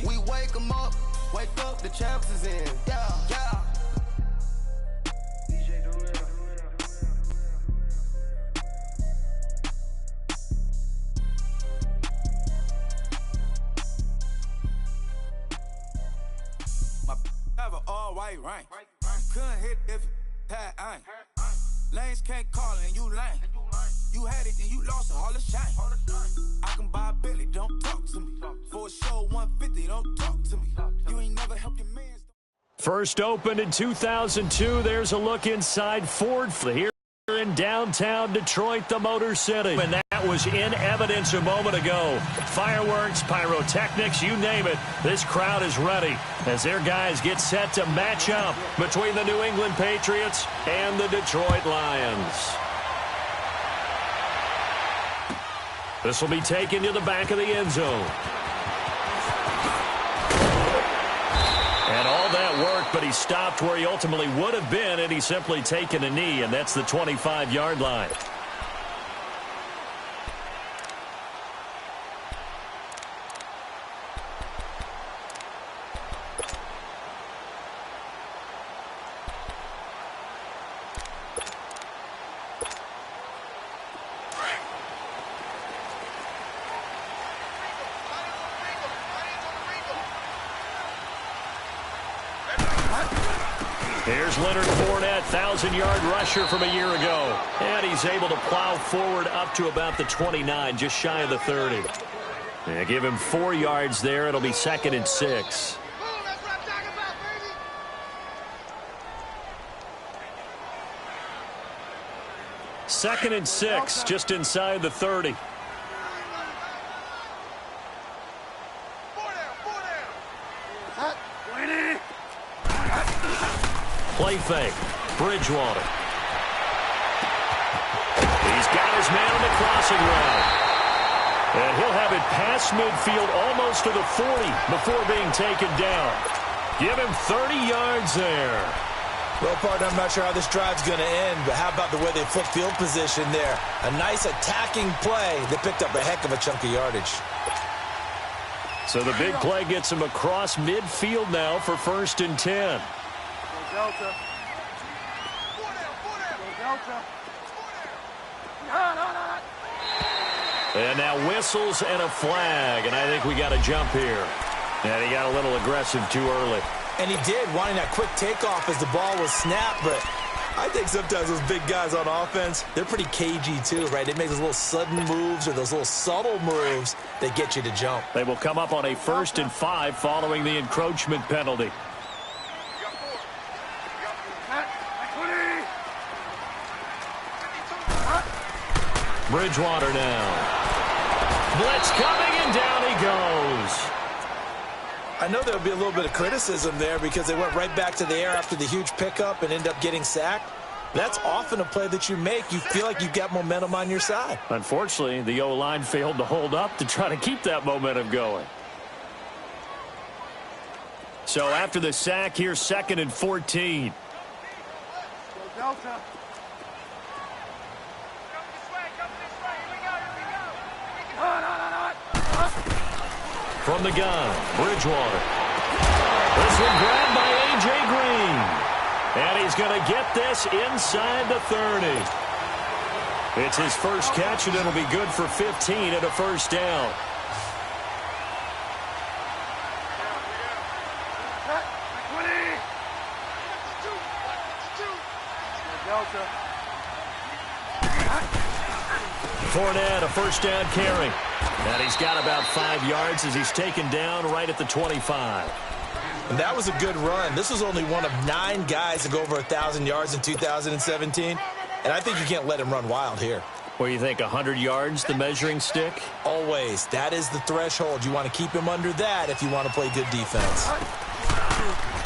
We wake them up, the champs is in. Yeah, yeah. My have an all-white ring. Couldn't hit if you had aim. Lanes can't call it and you lame. You had it and you lost it, all the shame. I can buy a Billy, don't talk to me. For a show 150, don't talk to me. You ain't never helped your man. First opened in 2002. There's a look inside Ford here in downtown Detroit, the Motor City. And that was in evidence a moment ago. Fireworks, pyrotechnics, you name it. This crowd is ready as their guys get set to match up between the New England Patriots and the Detroit Lions. This will be taken to the back of the end zone. And all that work, but he stopped where he ultimately would have been, and he's simply taken a knee, and that's the 25-yard line. Here's Leonard Fournette, 1,000-yard rusher from a year ago. And he's able to plow forward up to about the 29, just shy of the 30. Yeah, give him 4 yards there. It'll be 2nd and 6. Second and 6, just inside the 30. Play fake. Bridgewater. He's got his man on the crossing route. And he'll have it past midfield almost to the 40 before being taken down. Give him 30 yards there. Well, partner, I'm not sure how this drive's going to end, but how about the way they flip field position there? A nice attacking play that picked up a heck of a chunk of yardage. So the big play gets him across midfield now for 1st and 10. Delta. And now whistles and a flag, and I think we got a jump here. And he got a little aggressive too early. And he did, wanting that quick takeoff as the ball was snapped, but I think sometimes those big guys on offense, they're pretty cagey too, right? They make those little sudden moves or those little subtle moves that get you to jump. They will come up on a 1st and 5 following the encroachment penalty. Bridgewater now. Blitz coming, and down he goes. I know there'll be a little bit of criticism there because they went right back to the air after the huge pickup and ended up getting sacked. That's often a play that you make. You feel like you've got momentum on your side. Unfortunately, the O-line failed to hold up to try to keep that momentum going. So after the sack, here's 2nd and 14. Delta. From the gun, Bridgewater. This one grabbed by A.J. Green. And he's going to get this inside the 30. It's his first catch, and it'll be good for 15 and a 1st down. Fournette, a 1st down carry. And he's got about 5 yards as he's taken down right at the 25. And that was a good run. This was only one of 9 guys to go over 1,000 yards in 2017. And I think you can't let him run wild here. What do you think, 100 yards, the measuring stick? Always. That is the threshold. You want to keep him under that if you want to play good defense.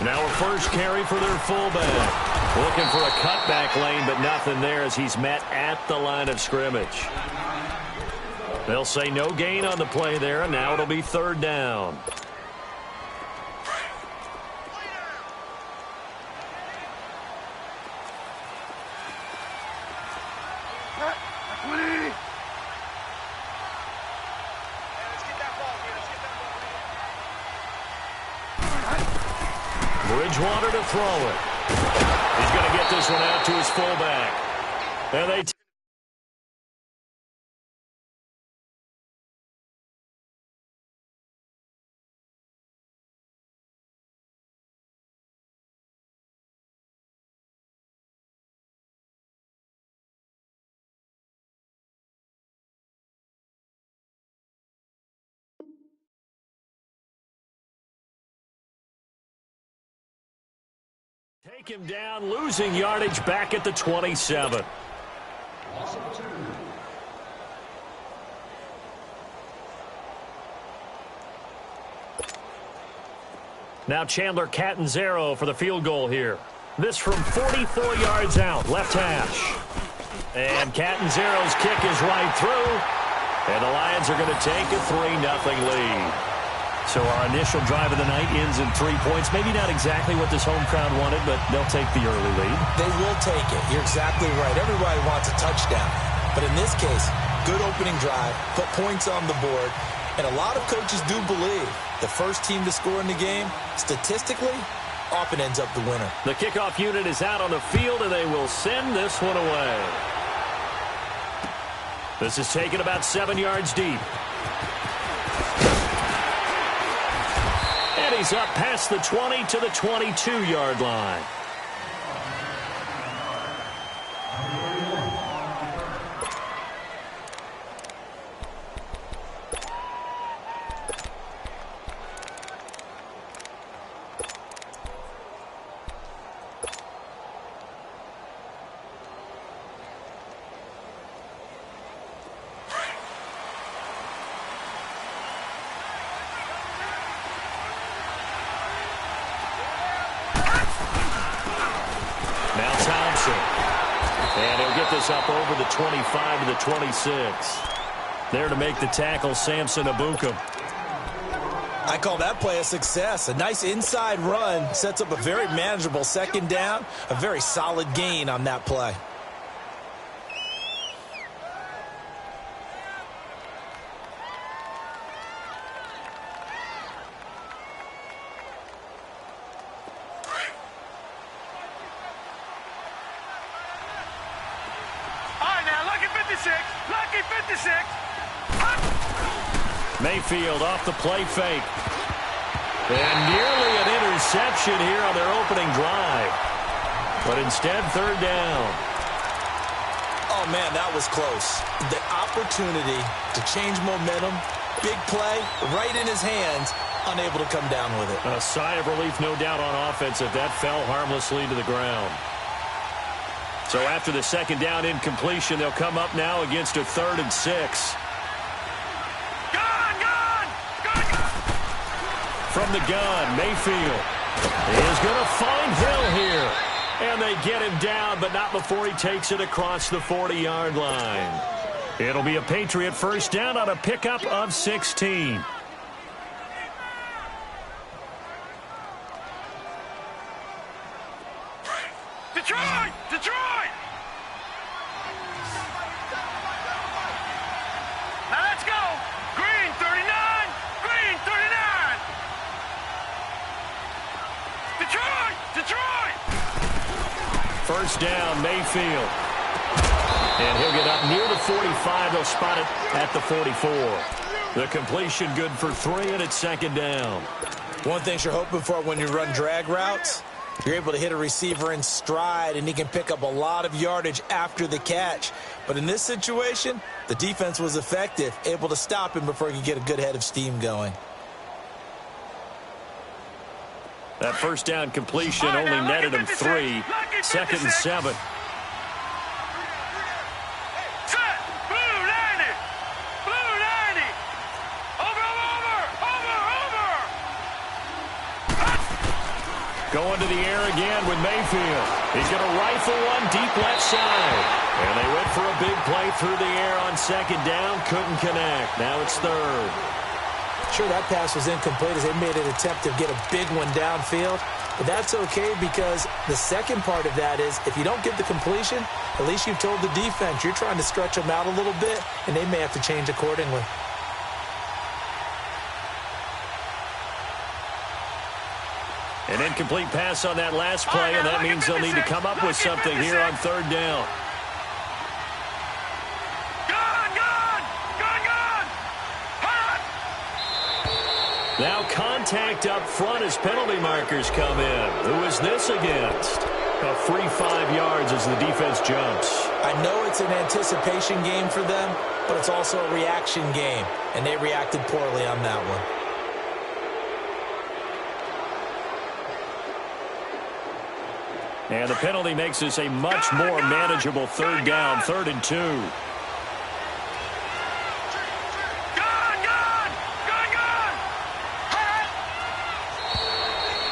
Now a first carry for their fullback. Looking for a cutback lane, but nothing there as he's met at the line of scrimmage. They'll say no gain on the play there, and now it'll be 3rd down. Bridgewater to throw it. He's going to get this one out to his fullback. And they take him down, losing yardage back at the 27. Now Chandler Catanzaro for the field goal here. This from 44 yards out, left hash. And Catanzaro's kick is right through. And the Lions are going to take a 3-0 lead. So our initial drive of the night ends in 3 points. Maybe not exactly what this home crowd wanted, but they'll take the early lead. They will take it. You're exactly right. Everybody wants a touchdown. But in this case, good opening drive, put points on the board, and a lot of coaches do believe the first team to score in the game, statistically, often ends up the winner. The kickoff unit is out on the field, and they will send this one away. This is taken about 7 yards deep. And he's up past the 20 to the 22-yard line. And he'll get this up over the 25 to the 26. There to make the tackle, Samson Abukum. I call that play a success. A nice inside run sets up a very manageable second down. A very solid gain on that play. Mayfield off the play fake. And nearly an interception here on their opening drive. But instead, third down. Oh, man, that was close. The opportunity to change momentum, big play, right in his hands, unable to come down with it. A sigh of relief, no doubt, on offense if that fell harmlessly to the ground. So after the second down incompletion, they'll come up now against a 3rd and 6. From the gun, Mayfield is going to find Hill here. And they get him down, but not before he takes it across the 40-yard line. It'll be a Patriot first down on a pickup of 16. Detroit! Detroit! Now let's go! Green 39! Green 39! Detroit! Detroit! First down, Mayfield. And he'll get up near the 45. They'll spot it at the 44. The completion good for 3, and it's second down. One thing you're hoping for when you run drag routes, you're able to hit a receiver in stride, and he can pick up a lot of yardage after the catch. But in this situation, the defense was effective, able to stop him before he could get a good head of steam going. That first down completion only netted him 3. Second and 7. Going to the air again with Mayfield. He's going to rifle one deep left side. And they went for a big play through the air on second down. Couldn't connect. Now it's third. Sure, that pass was incomplete as they made an attempt to get a big one downfield. But that's okay because the second part of that is if you don't get the completion, at least you've told the defense you're trying to stretch them out a little bit, and they may have to change accordingly. An incomplete pass on that last play, and that means they'll need to come up with something here on third down. Now contact up front as penalty markers come in. Who is this against? A free 5 yards as the defense jumps. I know it's an anticipation game for them, but it's also a reaction game, and they reacted poorly on that one. And the penalty makes this a much more manageable third down, 3rd and 2.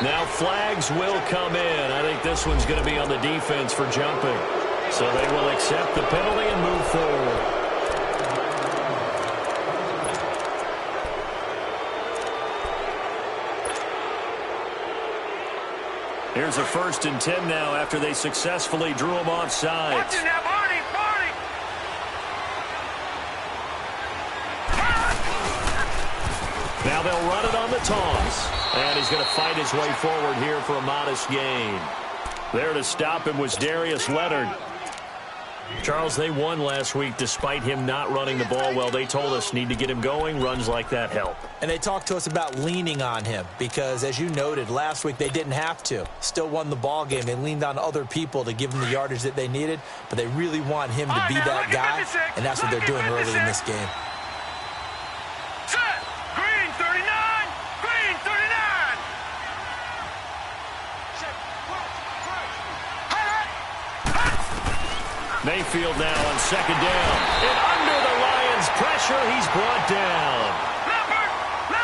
Now flags will come in. I think this one's going to be on the defense for jumping. So they will accept the penalty and move forward. Here's a 1st and 10 now after they successfully drew him off sides. Now they'll run it on the toss. And he's going to fight his way forward here for a modest gain. There to stop him was Darius Leonard. Charles, they won last week despite him not running the ball well. They told us need to get him going. Runs like that help. And they talked to us about leaning on him because, as you noted, last week they didn't have to. Still won the ball game. They leaned on other people to give them the yardage that they needed, but they really want him to be that guy, and that's what they're doing early in this game. Mayfield now on 2nd down. And under the Lions' pressure, he's brought down.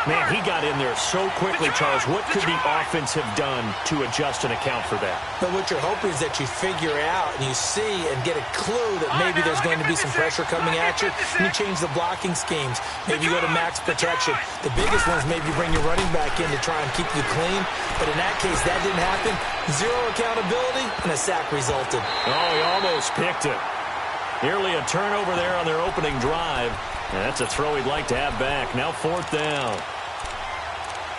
Man, he got in there so quickly, Charles. What could the offense have done to adjust and account for that? But what you're hoping is that you figure out and you see and get a clue that maybe there's going to be some pressure coming at you, and you change the blocking schemes. Maybe you go to max protection. The biggest one is maybe bring your running back in to try and keep you clean. But in that case, that didn't happen. 0 accountability, and a sack resulted. Oh, he almost picked it. Nearly a turnover there on their opening drive. And that's a throw he'd like to have back. Now 4th down.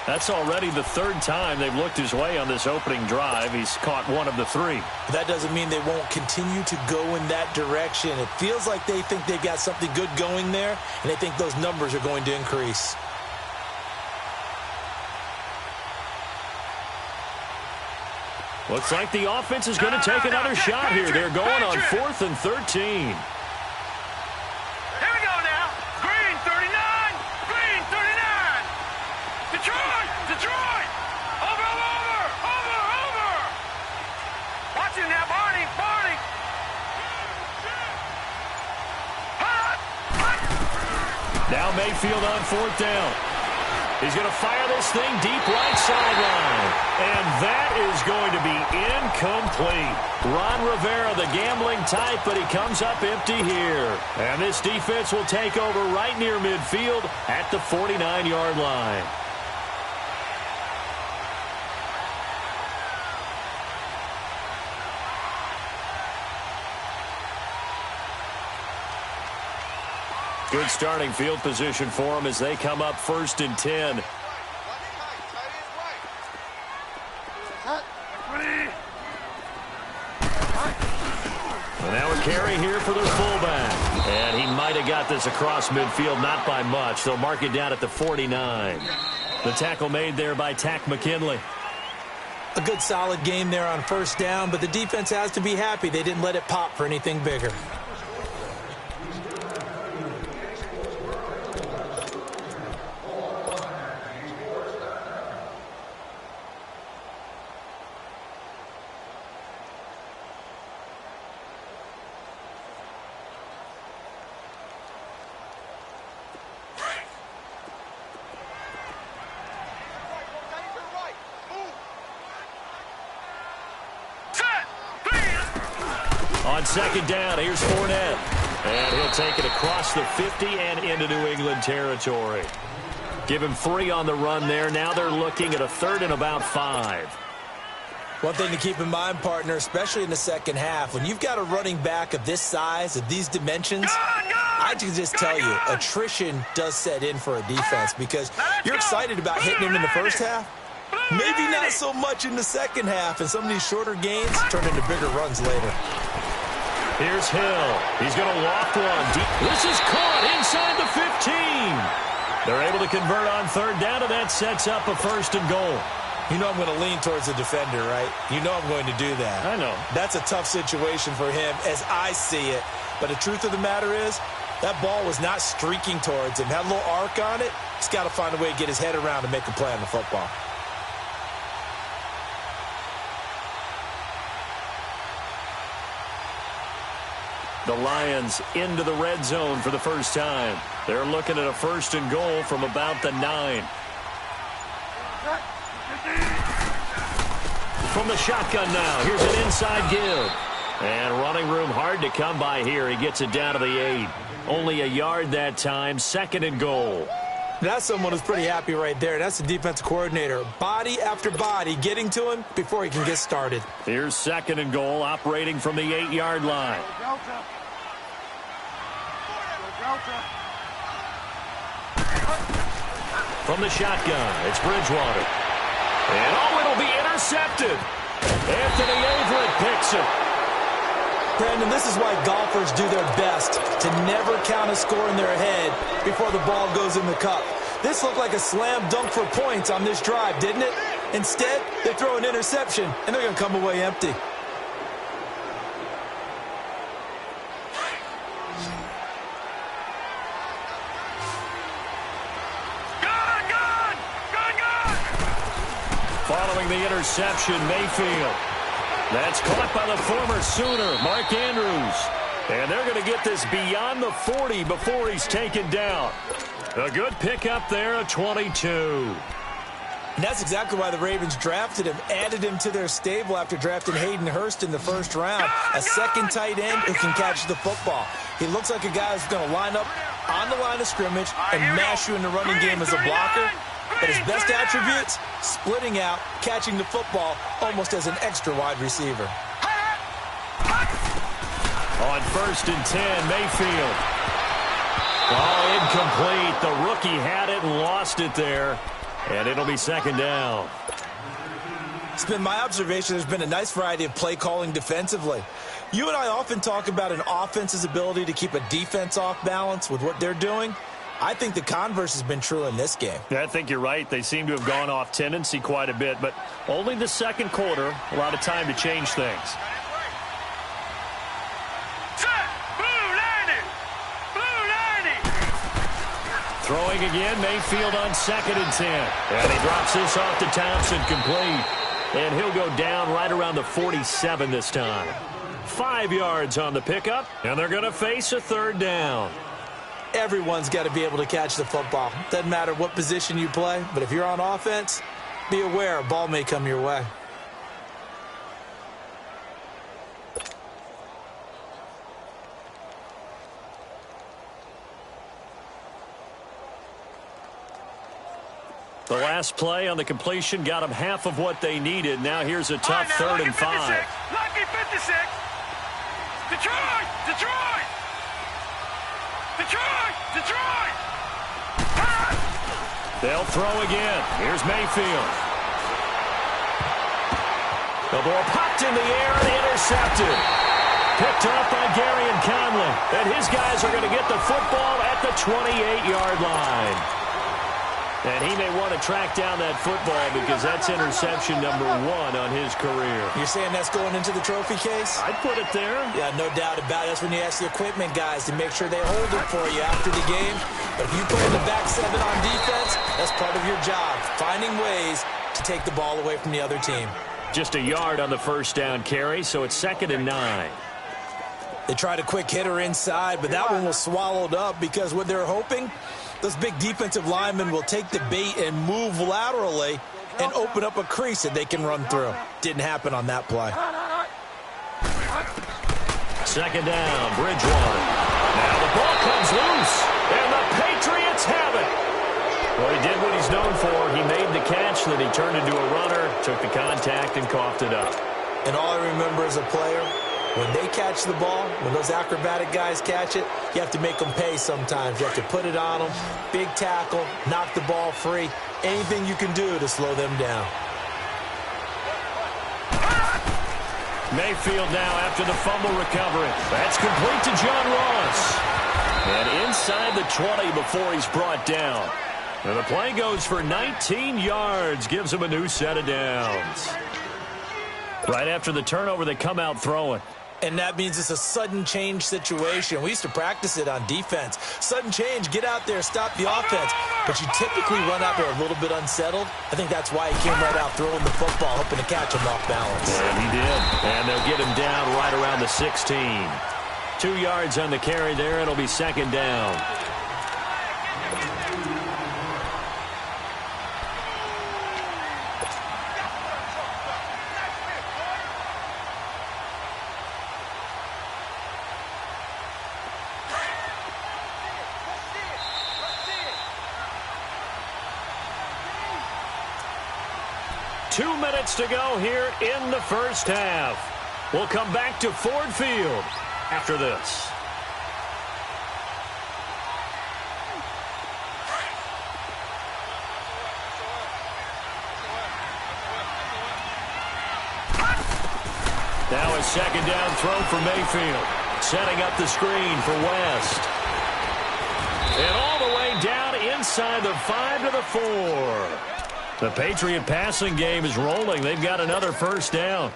That's already the 3rd time they've looked his way on this opening drive. He's caught 1 of the 3. That doesn't mean they won't continue to go in that direction. It feels like they think they've got something good going there, and they think those numbers are going to increase. Looks like the offense is going to take another shot here. They're going on 4th and 13. Now Mayfield on 4th down. He's going to fire this thing deep right sideline. And that is going to be incomplete. Ron Rivera, the gambling type, but he comes up empty here. And this defense will take over right near midfield at the 49-yard line. Good starting field position for them as they come up 1st and 10. And now a carry here for their fullback. And he might have got this across midfield, not by much. They'll mark it down at the 49. The tackle made there by Tack McKinley. A good solid game there on 1st down, but the defense has to be happy they didn't let it pop for anything bigger. On 2nd down, here's Fournette. And he'll take it across the 50 and into New England territory. Give him 3 on the run there. Now they're looking at a 3rd and about 5. One thing to keep in mind, partner, especially in the second half, when you've got a running back of this size, of these dimensions, I can just tell you, attrition does set in for a defense because you're excited about hitting him in the first half, Maybe not so much in the second half, and some of these shorter gains turn into bigger runs later. Here's Hill. He's going to walk one deep. This is caught inside the 15. They're able to convert on third down, and that sets up a 1st and goal. You know I'm going to lean towards the defender, right? You know I'm going to do that. I know. That's a tough situation for him as I see it. But the truth of the matter is, that ball was not streaking towards him. Had a little arc on it. He's got to find a way to get his head around and make a play on the football. The Lions into the red zone for the first time. They're looking at a 1st and goal from about the 9. From the shotgun now, here's an inside give. And running room hard to come by here. He gets it down to the 8. Only a yard that time, 2nd and goal. That's someone who's pretty happy right there. That's the defensive coordinator. Body after body getting to him before he can get started. Here's 2nd and goal, operating from the 8-yard line. From the shotgun, it's Bridgewater. And it'll be intercepted. Anthony Averett picks it. Brandon, this is why golfers do their best to never count a score in their head before the ball goes in the cup. This looked like a slam dunk for points on this drive, didn't it? Instead, they throw an interception, and they're going to come away empty. Following the interception, Mayfield. That's caught by the former Sooner, Mark Andrews. And they're going to get this beyond the 40 before he's taken down. A good pickup there, a 22. And that's exactly why the Ravens drafted him, added him to their stable after drafting Hayden Hurst in the 1st round. A second tight end who can catch the football. He looks like a guy who's going to line up on the line of scrimmage and mash you in the running game as a blocker. But his best attributes, splitting out, catching the football almost as an extra wide receiver. On 1st and 10, Mayfield. Oh, incomplete. The rookie had it and lost it there. And it'll be 2nd down. It's been my observation there's been a nice variety of play calling defensively. You and I often talk about an offense's ability to keep a defense off balance with what they're doing. I think the converse has been true in this game. Yeah, I think you're right. They seem to have gone off tendency quite a bit, but only the 2nd quarter, a lot of time to change things. Throwing again, Mayfield on 2nd and 10. And he drops this off to Thompson, complete. And he'll go down right around the 47 this time. 5 yards on the pickup, and they're going to face a 3rd down. Everyone's got to be able to catch the football. Doesn't matter what position you play, but if you're on offense, be aware a ball may come your way. The last play on the completion got them half of what they needed. Now here's a tough 3rd and 5. Lucky 56. Detroit! Detroit! Detroit! Detroit! They'll throw again. Here's Mayfield. The ball popped in the air and intercepted. Picked up by Gary and Conley. And his guys are going to get the football at the 28-yard line. And he may want to track down that football because that's interception number 1 on his career. You're saying that's going into the trophy case? I'd put it there. Yeah, no doubt about it. That's when you ask the equipment guys to make sure they hold it for you after the game. But if you play the back 7 on defense, that's part of your job, finding ways to take the ball away from the other team. Just a yard on the 1st down carry, so it's 2nd and 9. They tried a quick hitter inside, but that one was swallowed up because what they're hoping, those big defensive linemen will take the bait and move laterally and open up a crease that they can run through. Didn't happen on that play. 2nd down, Bridgewater. Now the ball comes loose, and the Patriots have it. Well, he did what he's known for. He made the catch, then he turned into a runner, took the contact, and coughed it up. And all I remember as a player, when they catch the ball, when those acrobatic guys catch it, you have to make them pay sometimes. You have to put it on them, big tackle, knock the ball free, anything you can do to slow them down. Mayfield now after the fumble recovery. That's complete to John Ross. And inside the 20 before he's brought down. And the play goes for 19 yards, gives him a new set of downs. Right after the turnover, they come out throwing. And that means it's a sudden change situation. We used to practice it on defense. Sudden change, get out there, stop the offense. But you typically run out there a little bit unsettled. I think that's why he came right out throwing the football, hoping to catch him off balance. And he did. And they'll get him down right around the 16. 2 yards on the carry there. It'll be second down. Two minutes to go here in the first half. We'll come back to Ford Field after this. Now a second down throw for Mayfield. Setting up the screen for West. And all the way down inside the 5 to the 4. The Patriot passing game is rolling. They've got another first down.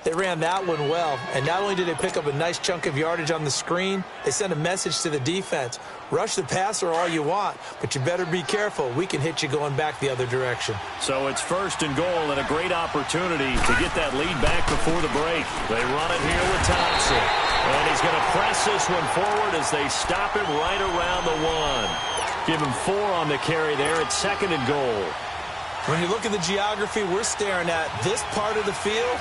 They ran that one well, and not only did they pick up a nice chunk of yardage on the screen, they sent a message to the defense. Rush the passer all you want, but you better be careful. We can hit you going back the other direction. So it's first and goal and a great opportunity to get that lead back before the break. They run it here with Thompson. And he's going to press this one forward as they stop him right around the 1. Give him 4 on the carry there. It's second and goal. When you look at the geography we're staring at, this part of the field,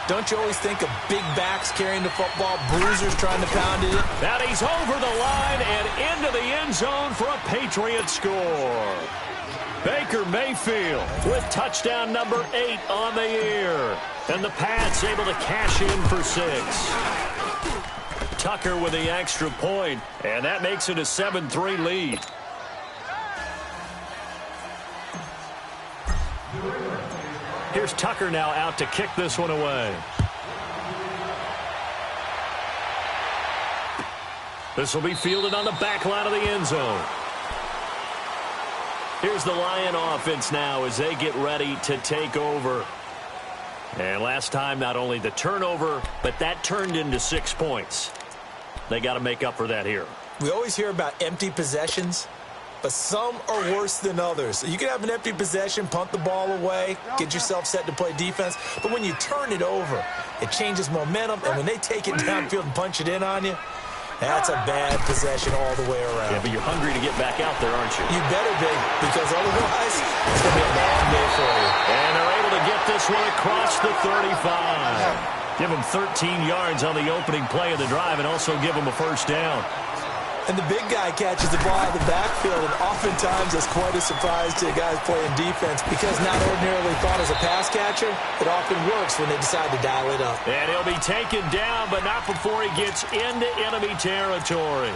don't you always think of big backs carrying the football, bruisers trying to pound it in? Now he's over the line and into the end zone for a Patriot score. Baker Mayfield with touchdown number 8 on the year. And the Pats able to cash in for 6. Tucker with the extra point, and that makes it a 7-3 lead. Here's Tucker now out to kick this one away. This will be fielded on the back line of the end zone. Here's the Lion offense now as they get ready to take over. And last time, not only the turnover, but that turned into 6 points. They got to make up for that here. We always hear about empty possessions, but some are worse than others. You can have an empty possession, punt the ball away, get yourself set to play defense, but when you turn it over, it changes momentum, and when they take it downfield and punch it in on you, that's a bad possession all the way around. Yeah, but you're hungry to get back out there, aren't you? You better be, because otherwise it's going to be a long day for you. And they're able to get this one across the 35. Give them 13 yards on the opening play of the drive and also give them a first down. And the big guy catches the ball out of the backfield, and oftentimes it's quite a surprise to guys playing defense because not ordinarily thought as a pass catcher, it often works when they decide to dial it up. And he'll be taken down, but not before he gets into enemy territory.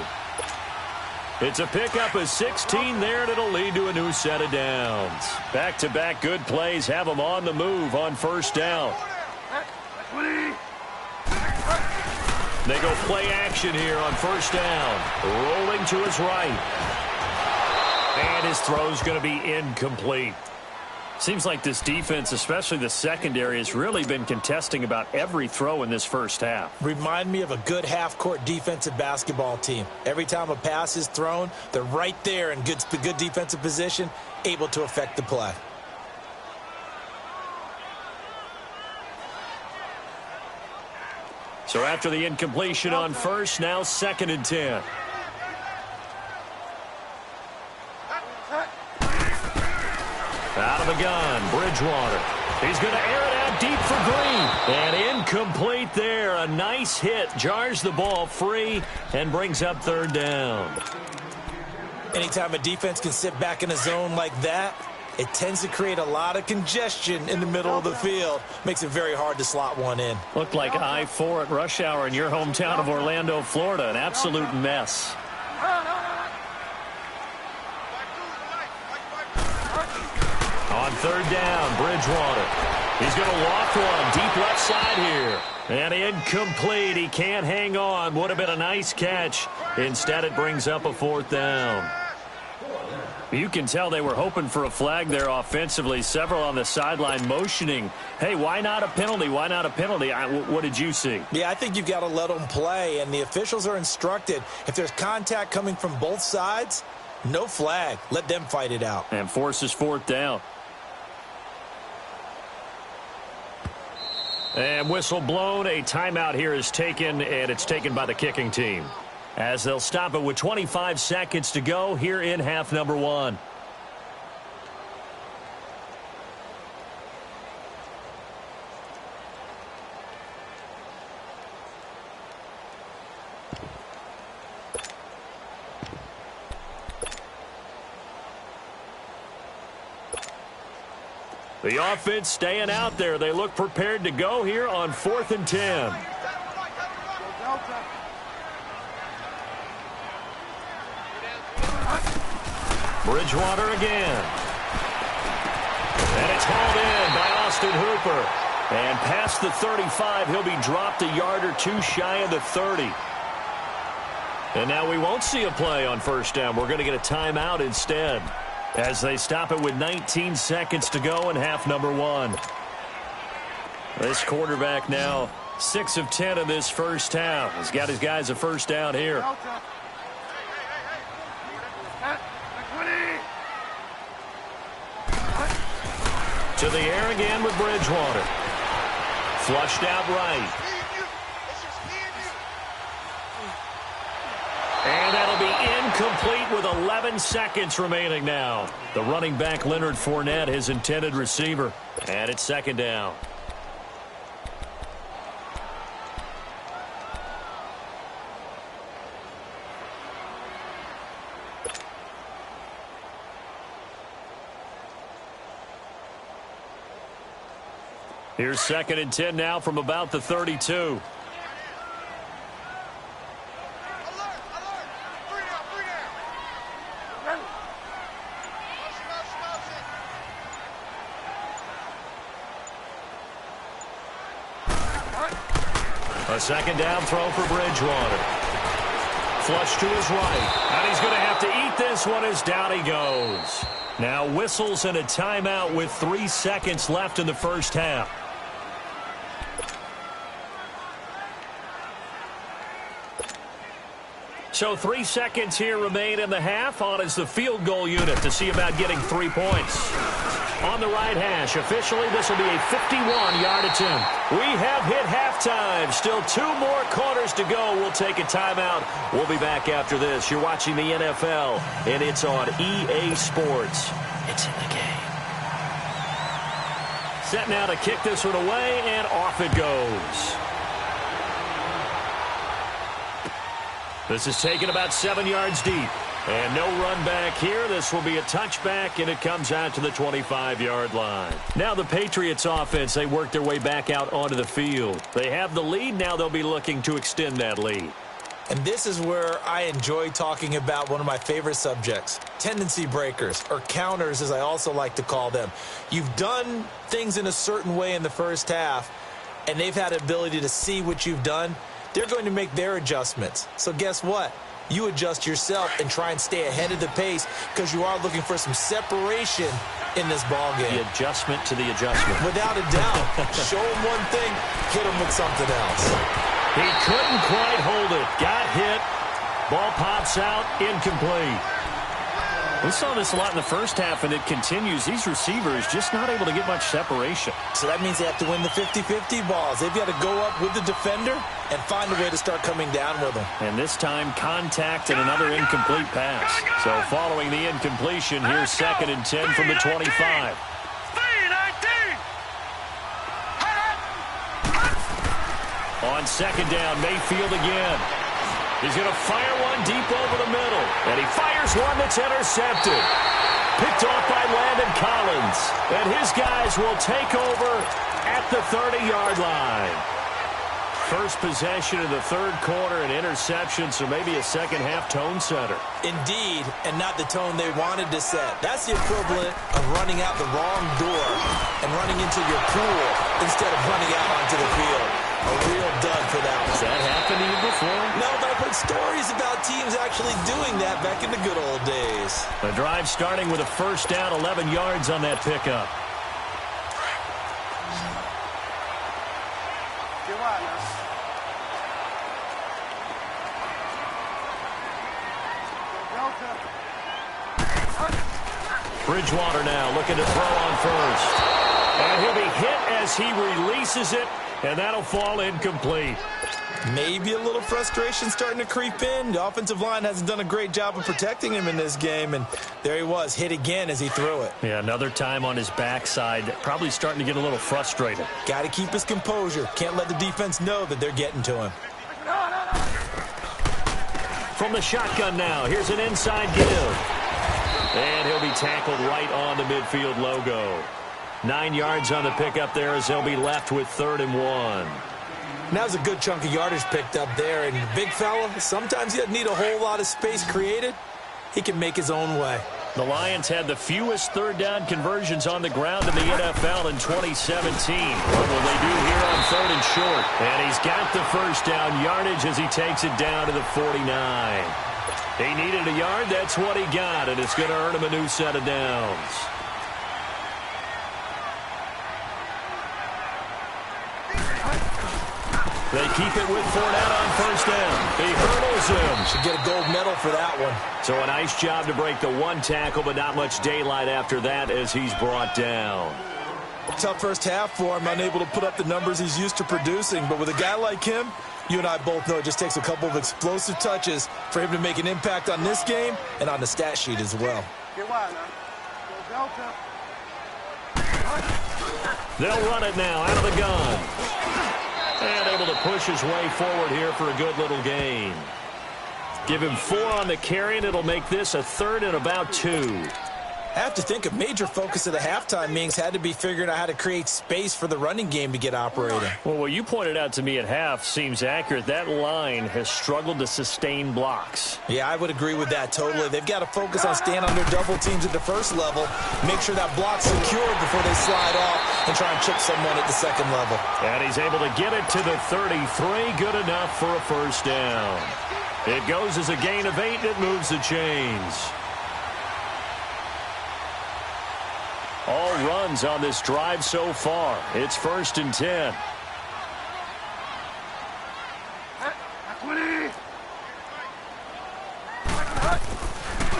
It's a pickup of 16 there, and it'll lead to a new set of downs. Back-to-back good plays have them on the move on first down. They go play action here on first down. Rolling to his right. And his throw's going to be incomplete. Seems like this defense, especially the secondary, has really been contesting about every throw in this first half. Remind me of a good half-court defensive basketball team. Every time a pass is thrown, they're right there in good defensive position, able to affect the play. So after the incompletion on first, now second and 10. Out of the gun, Bridgewater. He's going to air it out deep for Green. And incomplete there. A nice hit. Jars the ball free and brings up third down. Anytime a defense can sit back in a zone like that, it tends to create a lot of congestion in the middle of the field. Makes it very hard to slot one in. Looked like I-4 at rush hour in your hometown of Orlando, Florida. An absolute mess. On third down, Bridgewater. He's going to walk one deep left side here. And incomplete. He can't hang on. Would have been a nice catch. Instead, it brings up a fourth down. You can tell they were hoping for a flag there offensively. Several on the sideline motioning, hey, why not a penalty? Why not a penalty? What did you see? Yeah, I think you've got to let them play, and the officials are instructed. If there's contact coming from both sides, no flag. Let them fight it out. And forces fourth down. And whistle blown. A timeout here is taken, and it's taken by the kicking team, as they'll stop it with 25 seconds to go here in half number one. The offense staying out there. They look prepared to go here on 4th and 10. Bridgewater again. And it's hauled in by Austin Hooper. And past the 35, he'll be dropped a yard or two shy of the 30. And now we won't see a play on first down. We're going to get a timeout instead, as they stop it with 19 seconds to go in half number one. This quarterback now 6 of 10 in this first half. He's got his guys a first down here. To the air again with Bridgewater. Flushed out right. And that'll be incomplete with 11 seconds remaining now. The running back, Leonard Fournette, his intended receiver. And it's second down. Here's 2nd and 10 now from about the 32. A second down throw for Bridgewater. Flush to his right. And he's going to have to eat this one as down he goes. Now whistles and a timeout with 3 seconds left in the first half. So 3 seconds here remain in the half. On is the field goal unit to see about getting 3 points. On the right hash, officially this will be a 51-yard attempt. We have hit halftime. Still 2 more quarters to go. We'll take a timeout. We'll be back after this. You're watching the NFL, and it's on EA Sports. It's in the game. Set now to kick this one away, and off it goes. This is taken about 7 yards deep. And no run back here. This will be a touchback, and it comes out to the 25-yard line. Now the Patriots offense, they work their way back out onto the field. They have the lead. Now they'll be looking to extend that lead. And this is where I enjoy talking about one of my favorite subjects, tendency breakers, or counters as I also like to call them. You've done things in a certain way in the first half, and they've had the ability to see what you've done. They're going to make their adjustments. So guess what? You adjust yourself and try and stay ahead of the pace because you are looking for some separation in this ball game. The adjustment to the adjustment. Without a doubt. Show him one thing, hit him with something else. He couldn't quite hold it. Got hit. Ball pops out. Incomplete. We saw this a lot in the first half, and it continues. These receivers just not able to get much separation. So that means they have to win the 50-50 balls. They've got to go up with the defender and find a way to start coming down with them. And this time, contact and another incomplete pass. So following the incompletion, here's 2nd and 10 from the 25. On 2nd down, Mayfield again. He's going to fire one deep over the middle. And he fires one that's intercepted. Picked off by Landon Collins. And his guys will take over at the 30-yard line. First possession of the third quarter, an interception, so maybe a second-half tone setter. Indeed, and not the tone they wanted to set. That's the equivalent of running out the wrong door and running into your pool instead of running out onto the field. A real dud for that one. Has that happened to you before? No, but I've heard stories about teams actually doing that back in the good old days. The drive starting with a first down, 11 yards on that pickup. Bridgewater now looking to throw on first. And he'll be hit as he releases it, and that'll fall incomplete. Maybe a little frustration starting to creep in. The offensive line hasn't done a great job of protecting him in this game, and there he was, hit again as he threw it. Yeah, another time on his backside, probably starting to get a little frustrated. Got to keep his composure. Can't let the defense know that they're getting to him. From the shotgun now, here's an inside give. And he'll be tackled right on the midfield logo. 9 yards on the pickup there as they'll be left with 3rd and 1. Now's a good chunk of yardage picked up there. And big fella, sometimes he doesn't need a whole lot of space created. He can make his own way. The Lions had the fewest third down conversions on the ground in the NFL in 2017. What will they do here on 3rd and short? And he's got the first down yardage as he takes it down to the 49. He needed a yard. That's what he got, and it's going to earn him a new set of downs. They keep it with Fournette on first down. He hurdles him. Should get a gold medal for that one. So a nice job to break the one tackle, but not much daylight after that as he's brought down. Tough first half for him, unable to put up the numbers he's used to producing. But with a guy like him, you and I both know it just takes a couple of explosive touches for him to make an impact on this game and on the stat sheet as well. They'll run it now out of the gun. And able to push his way forward here for a good little gain. Give him 4 on the carry, and it'll make this a 3rd and about 2. I have to think a major focus of the halftime meetings had to be figuring out how to create space for the running game to get operating. Well, what you pointed out to me at half seems accurate. That line has struggled to sustain blocks. Yeah, I would agree with that totally. They've got to focus on staying under double teams at the first level, make sure that block's secured before they slide off and try and chip someone at the second level. And he's able to get it to the 33. Good enough for a first down. It goes as a gain of 8, and it moves the chains. All runs on this drive so far. It's 1st and 10.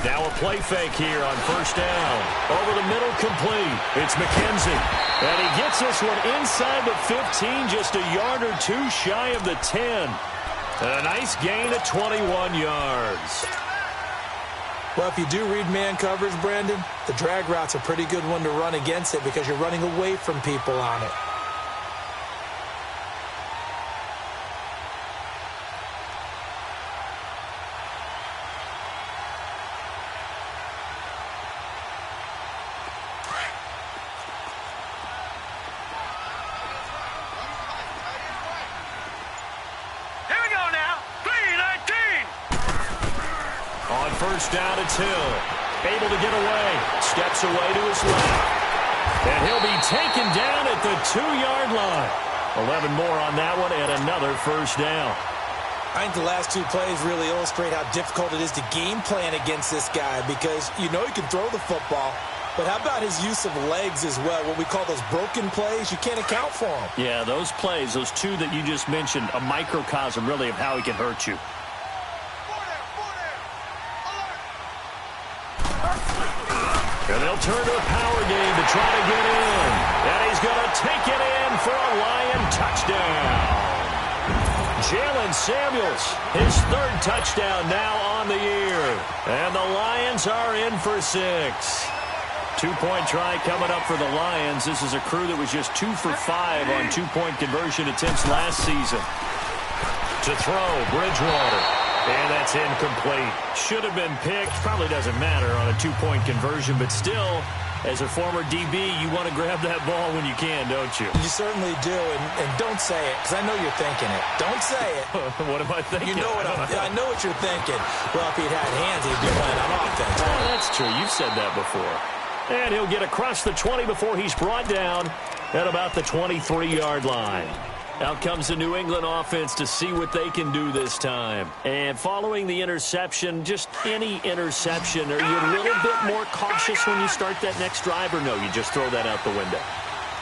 Now a play fake here on first down. Over the middle, complete. It's McKenzie. And he gets this one inside the 15, just a yard or 2 shy of the 10. And a nice gain of 21 yards. Well, if you do read man coverage, Brandon, the drag route's a pretty good one to run against it because you're running away from people on it. First down, it's Hill. Able to get away. Steps away to his left. And he'll be taken down at the 2-yard line. 11 more on that one and another first down. I think the last 2 plays really illustrate how difficult it is to game plan against this guy because you know he can throw the football, but how about his use of legs as well? What we call those broken plays, you can't account for them. Yeah, those plays, those 2 that you just mentioned, a microcosm really of how he can hurt you. And they'll turn to a power game to try to get in. And he's going to take it in for a Lion touchdown. Jalen Samuels, his 3rd touchdown now on the year. And the Lions are in for 6. 2-point try coming up for the Lions. This is a crew that was just 2 for 5 on 2-point conversion attempts last season. To throw, Bridgewater. And that's incomplete. Should have been picked. Probably doesn't matter on a two-point conversion, but still, as a former DB, you want to grab that ball when you can, don't you? You certainly do, and don't say it, because I know you're thinking it. Don't say it. What am I thinking? You know I know what you're thinking. Well, if he'd had hands, he'd be playing on offense. Oh, that's true. You've said that before. And he'll get across the 20 before he's brought down at about the 23-yard line. Out comes the New England offense to see what they can do this time. And following the interception, just any interception, are you a little bit more cautious when you start that next drive, or no, you just throw that out the window?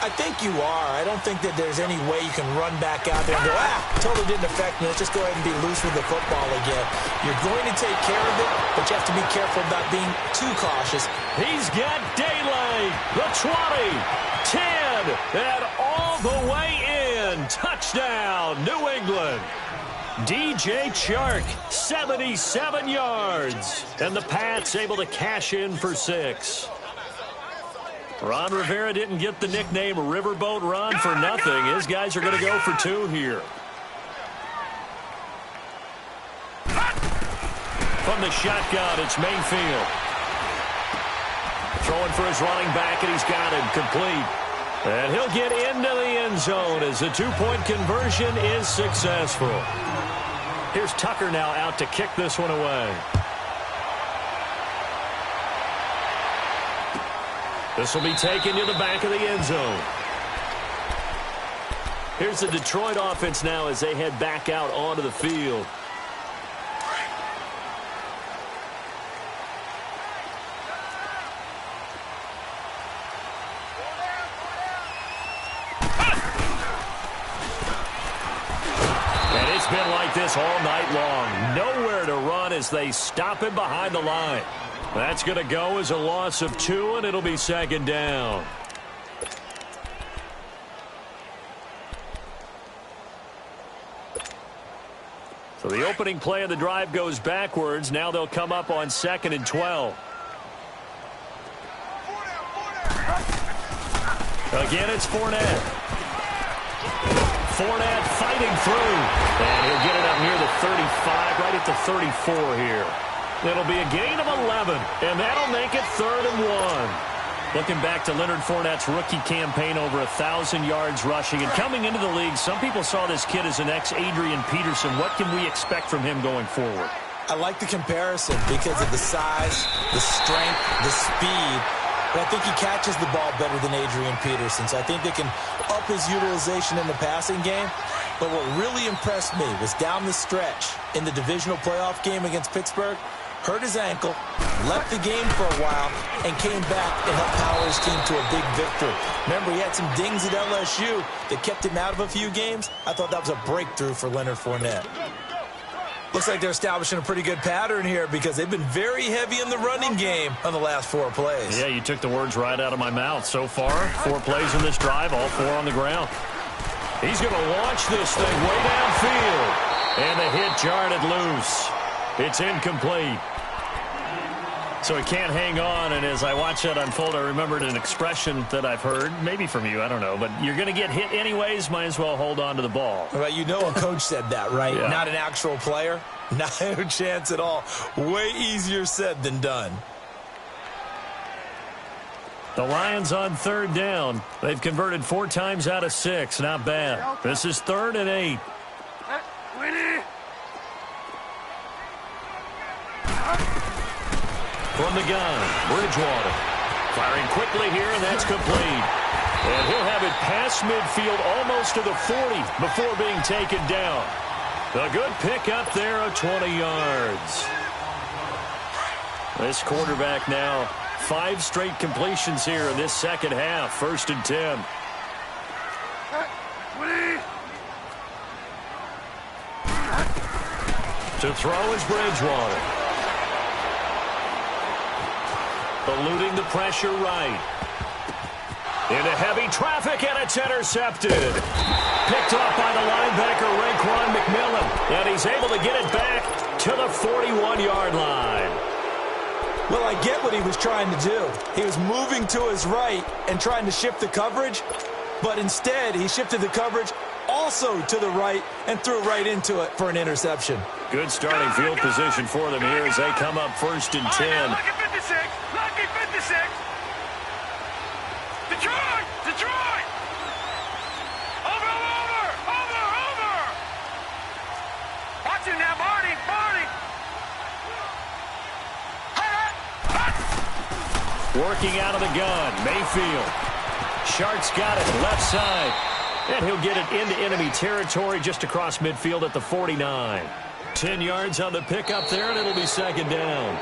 I think you are. I don't think that there's any way you can run back out there and go, totally didn't affect me. Let's just go ahead and be loose with the football again. You're going to take care of it, but you have to be careful about being too cautious. He's got daylight. The 20, 10, and all the way in. Touchdown, New England. DJ Chark, 77 yards. And the Pats able to cash in for 6. Ron Rivera didn't get the nickname Riverboat Ron for nothing. His guys are going to go for 2 here. From the shotgun, it's Mayfield. Throwing for his running back, and he's got him complete. And he'll get into the end zone as the two-point conversion is successful. Here's Tucker now out to kick this one away. This will be taken to the back of the end zone. Here's the Detroit offense now as they head back out onto the field. And it's been like this all night long. Nowhere to run as they stop him behind the line. That's going to go as a loss of 2, and it'll be second down. So the opening play of the drive goes backwards. Now they'll come up on 2nd and 12. Again, it's Fournette. Fournette fighting through. And he'll get it up near the 35, right at the 34 here. It'll be a gain of 11, and that'll make it 3rd and 1. Looking back to Leonard Fournette's rookie campaign, over 1,000 yards rushing. And coming into the league, some people saw this kid as an ex-Adrian Peterson. What can we expect from him going forward? I like the comparison because of the size, the strength, the speed. But I think he catches the ball better than Adrian Peterson. So I think they can up his utilization in the passing game. But what really impressed me was down the stretch in the divisional playoff game against Pittsburgh. Hurt his ankle, left the game for a while, and came back and helped power his team to a big victory. Remember, he had some dings at LSU that kept him out of a few games. I thought that was a breakthrough for Leonard Fournette. Looks like they're establishing a pretty good pattern here because they've been very heavy in the running game on the last 4 plays. Yeah, you took the words right out of my mouth. So far, 4 plays in this drive, all 4 on the ground. He's going to launch this thing way downfield. And the hit jarred it loose. It's incomplete. So he can't hang on, and as I watch that unfold, I remembered an expression that I've heard, maybe from you, I don't know, but you're going to get hit anyways, might as well hold on to the ball. Well, you know a coach said that, right? Yeah. Not an actual player. Not a chance at all. Way easier said than done. The Lions on 3rd down. They've converted 4 times out of 6. Not bad. This is 3rd and 8. From the gun, Bridgewater. Firing quickly here, and that's complete. And he'll have it past midfield almost to the 40 before being taken down. A good pick up there of 20 yards. This quarterback now, 5 straight completions here in this second half. 1st and 10. To throw is Bridgewater. Eluding the pressure right. Into heavy traffic, and it's intercepted. Picked off by the linebacker, Raekwon McMillan. And he's able to get it back to the 41-yard line. Well, I get what he was trying to do. He was moving to his right and trying to shift the coverage. But instead, he shifted the coverage also to the right and threw right into it for an interception. Good starting field position for them here as they come up 1st and 10. Lucky 56! Lucky 56! Detroit! Detroit! Over! Watch him now, Marty! Working out of the gun, Mayfield. Shark's got it, left side. And he'll get it into enemy territory just across midfield at the 49. 10 yards on the pickup there, and it'll be 2nd down.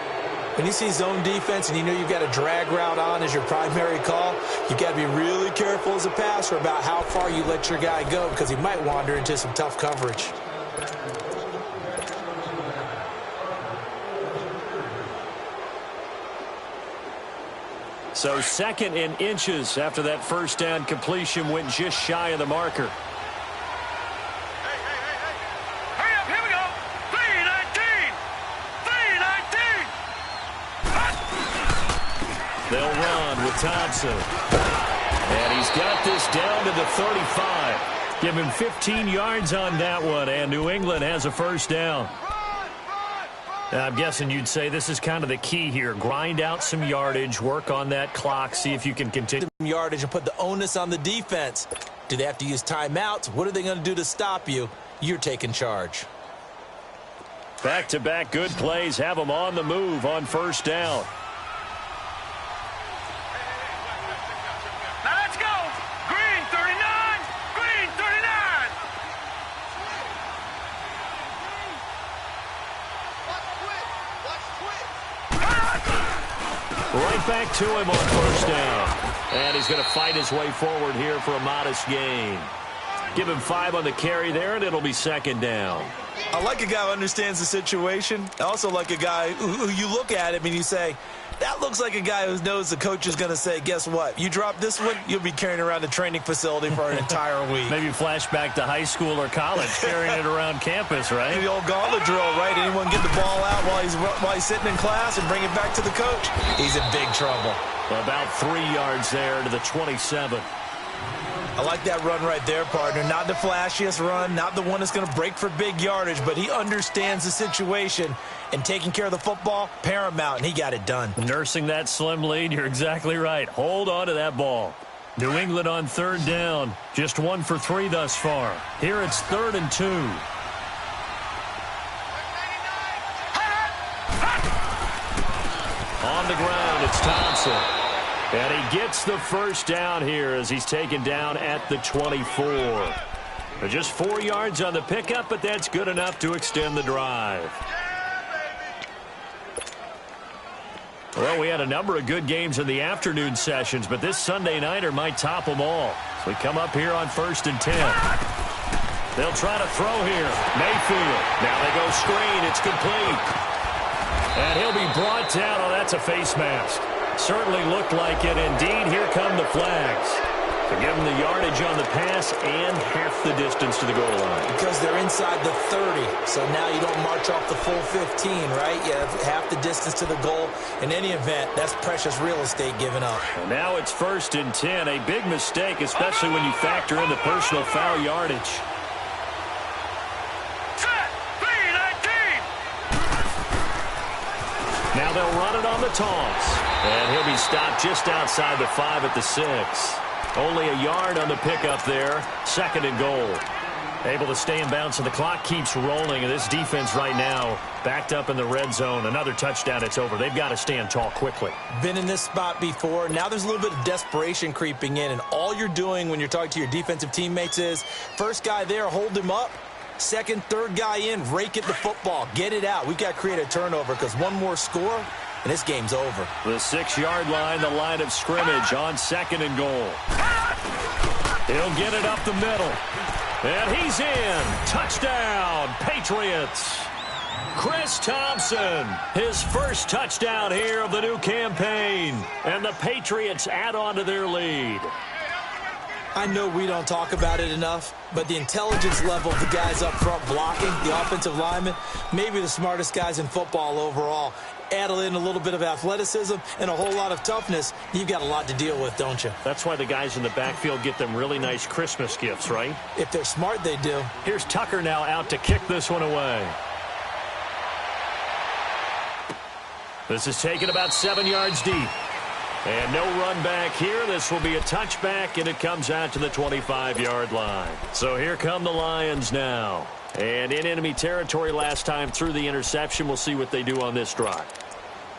When you see zone defense and you know you've got a drag route on as your primary call, you've got to be really careful as a passer about how far you let your guy go because he might wander into some tough coverage. So 2nd and inches after that 1st down completion went just shy of the marker. Hurry up, here we go! 3-19! They'll run with Thompson. And he's got this down to the 35. Give him 15 yards on that one, and New England has a 1st down. I'm guessing you'd say this is kind of the key here. Grind out some yardage, work on that clock, see if you can continue. Yardage and put the onus on the defense. Do they have to use timeouts? What are they going to do to stop you? You're taking charge. Back-to-back good plays have them on the move on 1st down. Now let's go! Green 39! Green 39! Right back to him on 1st down. And he's going to fight his way forward here for a modest gain. Give him 5 on the carry there, and it'll be 2nd down. I like a guy who understands the situation. I also like a guy who you look at him and you say, that looks like a guy who knows the coach is going to say, guess what? You drop this one, you'll be carrying around the training facility for an entire week. Maybe flashback to high school or college, carrying it around campus, right? The old gauntlet drill, right? Anyone get the ball out while he's sitting in class and bring it back to the coach? He's in big trouble. About 3 yards there to the 27. I like that run right there, partner. Not the flashiest run, not the one that's going to break for big yardage, but he understands the situation, and taking care of the football, paramount, and he got it done. Nursing that slim lead, you're exactly right. Hold on to that ball. New England on 3rd down. Just 1 for 3 thus far. Here it's 3rd and 2. On the ground, it's Thompson. And he gets the 1st down here as he's taken down at the 24. Just 4 yards on the pickup, but that's good enough to extend the drive. Well, we had a number of good games in the afternoon sessions, but this Sunday nighter might top them all. So we come up here on 1st and 10. They'll try to throw here. Mayfield. Now they go screen. It's complete. And he'll be brought down. Oh, that's a face mask. Certainly looked like it. Indeed, here come the flags. To give them the yardage on the pass and half the distance to the goal line. Because they're inside the 30, so now you don't march off the full 15, right? You have half the distance to the goal. In any event, that's precious real estate given up. And now it's 1st and 10. A big mistake, especially when you factor in the personal foul yardage. Now they'll run it on the toss. And he'll be stopped just outside the 5 at the 6. Only a yard on the pickup there. 2nd and goal. Able to stay in bounds, and the clock keeps rolling. And this defense right now backed up in the red zone. Another touchdown, it's over. They've got to stand tall quickly. Been in this spot before. Now there's a little bit of desperation creeping in. And all you're doing when you're talking to your defensive teammates is, first guy there, hold him up. Second, third guy in, rake at the football. Get it out. We've got to create a turnover because one more score, and this game's over. The 6-yard line, the line of scrimmage on 2nd and goal. He'll get it up the middle. And he's in. Touchdown, Patriots. Chris Thompson, his first touchdown here of the new campaign. And the Patriots add on to their lead. I know we don't talk about it enough, but the intelligence level of the guys up front blocking, the offensive linemen, maybe the smartest guys in football overall. Add in a little bit of athleticism and a whole lot of toughness, you've got a lot to deal with, don't you? That's why the guys in the backfield get them really nice Christmas gifts, right? If they're smart, they do. Here's Tucker now out to kick this one away. This is taken about 7 yards deep. And no run back here. This will be a touchback, and it comes out to the 25-yard line. So here come the Lions now. And in enemy territory last time through the interception. We'll see what they do on this drive.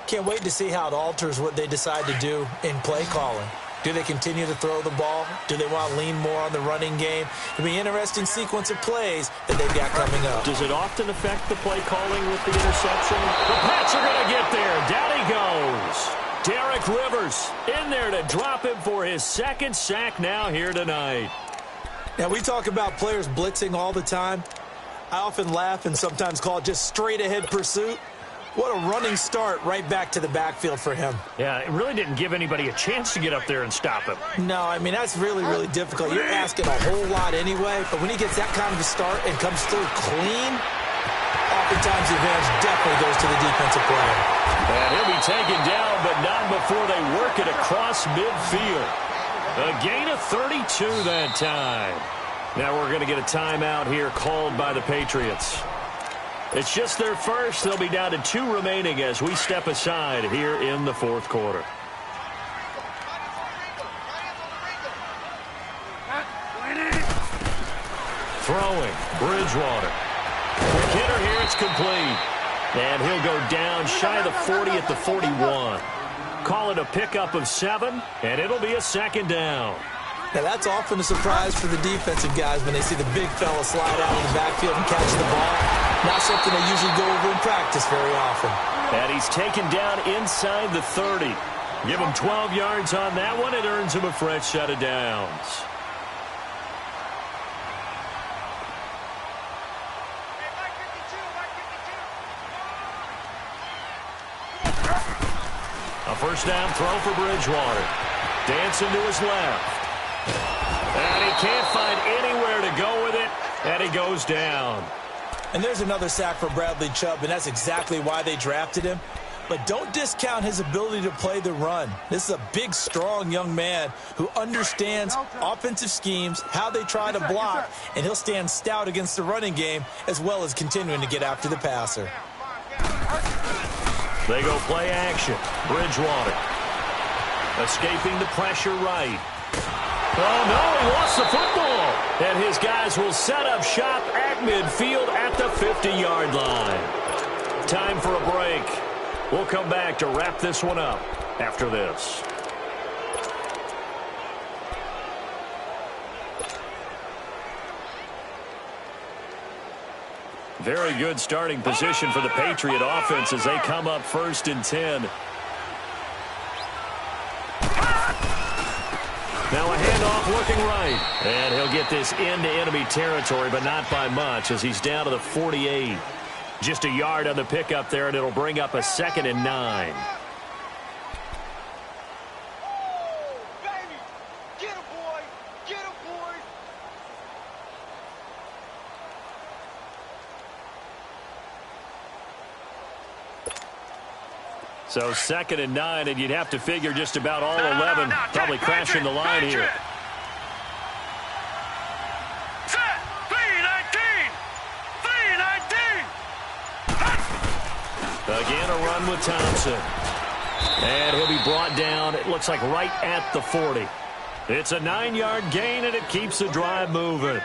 Can't wait to see how it alters what they decide to do in play calling. Do they continue to throw the ball? Do they want to lean more on the running game? It'll be an interesting sequence of plays that they've got coming up. Does it often affect the play calling with the interception? The Pats are going to get there. Down he goes. Derek Rivers in there to drop him for his second sack now here tonight. Now, we talk about players blitzing all the time. I often laugh and sometimes call it just straight-ahead pursuit. What a running start right back to the backfield for him. Yeah, it really didn't give anybody a chance to get up there and stop him. No, I mean, that's really, really difficult. You're asking a whole lot anyway, but when he gets that kind of a start and comes through clean, oftentimes the advantage definitely goes to the defensive player. And he'll be taken down, but not before they work it across midfield. A gain of 32 that time. Now we're going to get a timeout here called by the Patriots. It's just their first. They'll be down to 2 remaining as we step aside here in the fourth quarter. Throwing, Bridgewater. Quick hitter here, it's complete. And he'll go down shy of the 40 at the 41. Call it a pickup of 7, and it'll be a second down. Now, that's often a surprise for the defensive guys when they see the big fella slide out of the backfield and catch the ball. Not something they usually go over in practice very often. And he's taken down inside the 30. Give him 12 yards on that one. It earns him a fresh set of downs. A first down throw for Bridgewater. Dancing to his left. And he can't find anywhere to go with it, and he goes down. And there's another sack for Bradley Chubb, and that's exactly why they drafted him. But don't discount his ability to play the run. This is a big, strong young man who understands offensive schemes, how they try to block, and he'll stand stout against the running game as well as continuing to get after the passer. They go play action. Bridgewater escaping the pressure right. Oh, no, he lost the football. And his guys will set up shop at midfield at the 50-yard line. Time for a break. We'll come back to wrap this one up after this. Very good starting position for the Patriot offense as they come up 1st and 10. Now a handoff looking right. And he'll get this into enemy territory, but not by much as he's down to the 48. Just a yard on the pickup there, and it'll bring up a 2nd and 9. So 2nd and 9, and you'd have to figure just about all 11 probably crashing the line here. Set, 319! 319! Again, a run with Thompson. And he'll be brought down, it looks like right at the 40. It's a 9-yard gain, and it keeps the drive moving.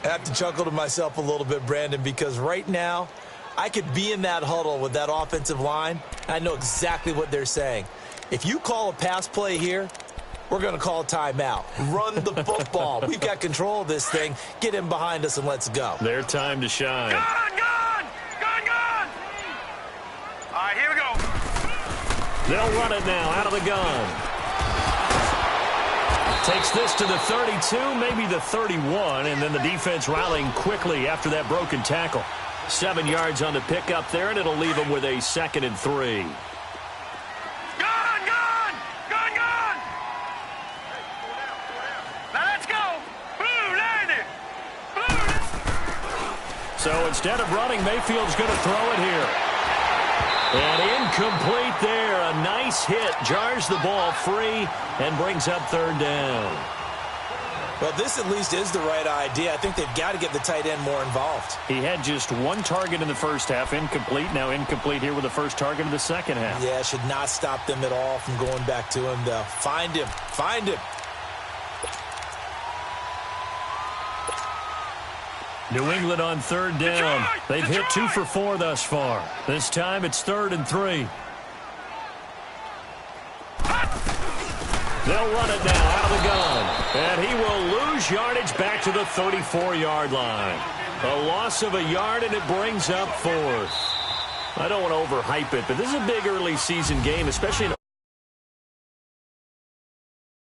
I have to chuckle to myself a little bit, Brandon, because right now, I could be in that huddle with that offensive line. I know exactly what they're saying. If you call a pass play here, we're going to call a timeout. Run the football. We've got control of this thing. Get him behind us and let's go. Their time to shine. Gone! All right, here we go. They'll run it now out of the gun. Takes this to the 32, maybe the 31, and then the defense rallying quickly after that broken tackle. 7 yards on the pickup there, and it'll leave them with a 2nd and 3. Gone! Let's go! Blue, landed! So instead of running, Mayfield's going to throw it here. And incomplete there. A nice hit. Jars the ball free and brings up 3rd down. Well, this at least is the right idea. I think they've got to get the tight end more involved. He had just one target in the first half, incomplete. Now incomplete here with the first target of the second half. Yeah, should not stop them at all from going back to him, though. Find him. Find him. New England on third down. They've hit 2 for 4 thus far. This time it's 3rd and 3. They'll run it now out of the gun. And he will lose yardage back to the 34-yard line. A loss of a yard, and it brings up 4th. I don't want to overhype it, but this is a big early season game, especially an